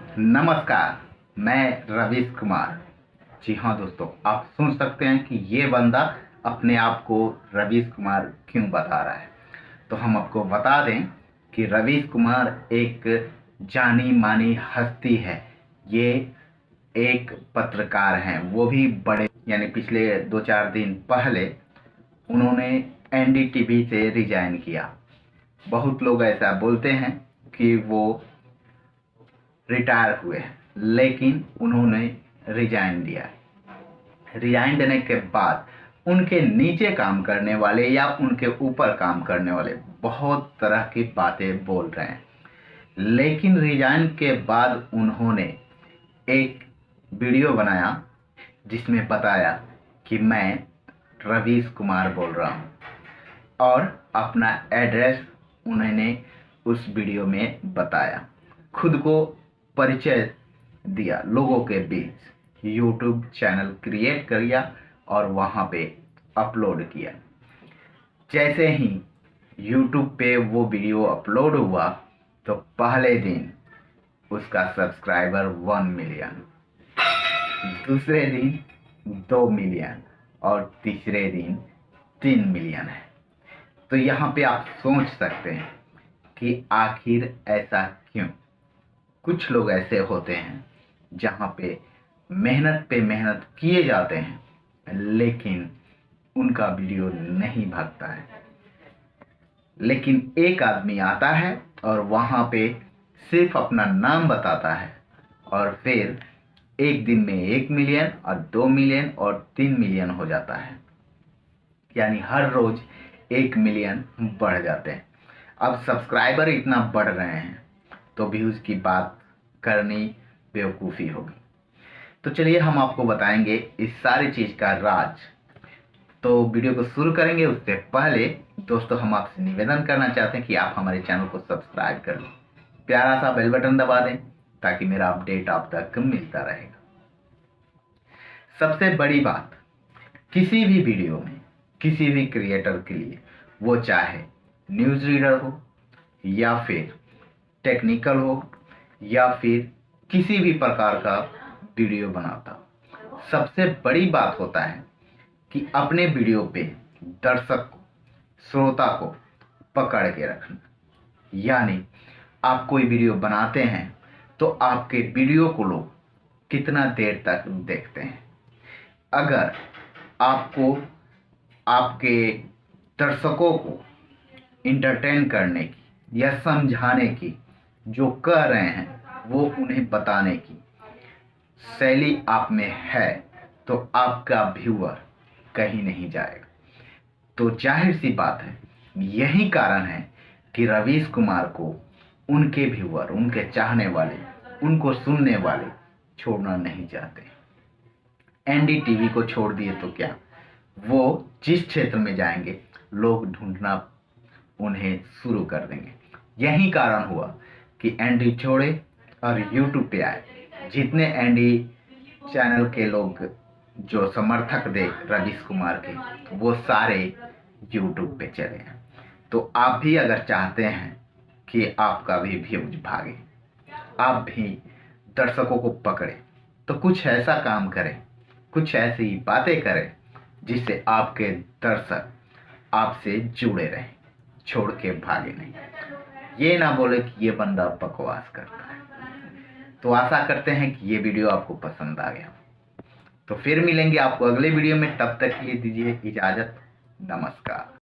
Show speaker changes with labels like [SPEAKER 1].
[SPEAKER 1] नमस्कार। मैं रवीश कुमार। जी हाँ दोस्तों, आप सुन सकते हैं कि ये बंदा अपने आप को रवीश कुमार क्यों बता रहा है। तो हम आपको बता दें कि रवीश कुमार एक जानी मानी हस्ती है। ये एक पत्रकार हैं, वो भी बड़े, यानी पिछले 2-4 दिन पहले उन्होंने एनडीटीवी से रिजाइन किया। बहुत लोग ऐसा बोलते हैं कि वो रिटायर हुए हैं, लेकिन उन्होंने रिजाइन दिया। रिजाइन देने के बाद उनके नीचे काम करने वाले या उनके ऊपर काम करने वाले बहुत तरह की बातें बोल रहे हैं। लेकिन रिजाइन के बाद उन्होंने एक वीडियो बनाया जिसमें बताया कि मैं रवीश कुमार बोल रहा हूँ, और अपना एड्रेस उन्होंने उस वीडियो में बताया। खुद को परिचय दिया लोगों के बीच, यूट्यूब चैनल क्रिएट किया और वहाँ पे अपलोड किया। जैसे ही यूट्यूब पे वो वीडियो अपलोड हुआ तो पहले दिन उसका सब्सक्राइबर 1 मिलियन, दूसरे दिन 2 मिलियन और तीसरे दिन 3 मिलियन है। तो यहाँ पे आप सोच सकते हैं कि आखिर ऐसा क्यों। कुछ लोग ऐसे होते हैं जहाँ पे मेहनत पे मेहनत किए जाते हैं, लेकिन उनका वीडियो नहीं भागता है। लेकिन एक आदमी आता है और वहाँ पे सिर्फ अपना नाम बताता है, और फिर एक दिन में 1 मिलियन और 2 मिलियन और 3 मिलियन हो जाता है। यानी हर रोज 1 मिलियन बढ़ जाते हैं। अब सब्सक्राइबर इतना बढ़ रहे हैं तो व्यूज़ की बात करनी बेवकूफ़ी होगी। तो चलिए हम आपको बताएंगे इस सारी चीज़ का राज। तो वीडियो को शुरू करेंगे उससे पहले दोस्तों हम आपसे निवेदन करना चाहते हैं कि आप हमारे चैनल को सब्सक्राइब कर लें, प्यारा सा बेल बटन दबा दें ताकि मेरा अपडेट आप तक मिलता रहेगा। सबसे बड़ी बात, किसी भी वीडियो में किसी भी क्रिएटर के लिए, वो चाहे न्यूज़ रीडर हो या फिर टेक्निकल हो या फिर किसी भी प्रकार का वीडियो बनाता, सबसे बड़ी बात होता है कि अपने वीडियो पे दर्शक को, श्रोता को पकड़ के रखना। यानी आप कोई वीडियो बनाते हैं तो आपके वीडियो को लोग कितना देर तक देखते हैं। अगर आपको आपके दर्शकों को इंटरटेन करने की या समझाने की, जो कह रहे हैं वो उन्हें बताने की शैली आप में है, तो आपका व्यूअर कहीं नहीं जाएगा। तो जाहिर सी बात है, यही कारण है कि रवीश कुमार को उनके व्यूअर, उनके चाहने वाले, उनको सुनने वाले छोड़ना नहीं चाहते। एनडीटीवी को छोड़ दिए तो क्या, वो जिस क्षेत्र में जाएंगे लोग ढूंढना उन्हें शुरू कर देंगे। यही कारण हुआ कि एनडी छोड़े और यूट्यूब पे आए। जितने एनडी चैनल के लोग जो समर्थक थे रवीश कुमार के, वो सारे यूट्यूब पे चले हैं। तो आप भी अगर चाहते हैं कि आपका भी व्यूज भागे, आप भी दर्शकों को पकड़े, तो कुछ ऐसा काम करें, कुछ ऐसी बातें करें जिससे आपके दर्शक आपसे जुड़े रहें, छोड़ के भागे नहीं। ये ना बोले कि ये बंदा बकवास करता है। तो आशा करते हैं कि ये वीडियो आपको पसंद आ गया। तो फिर मिलेंगे आपको अगले वीडियो में, तब तक के लिए दीजिए इजाज़त। नमस्कार।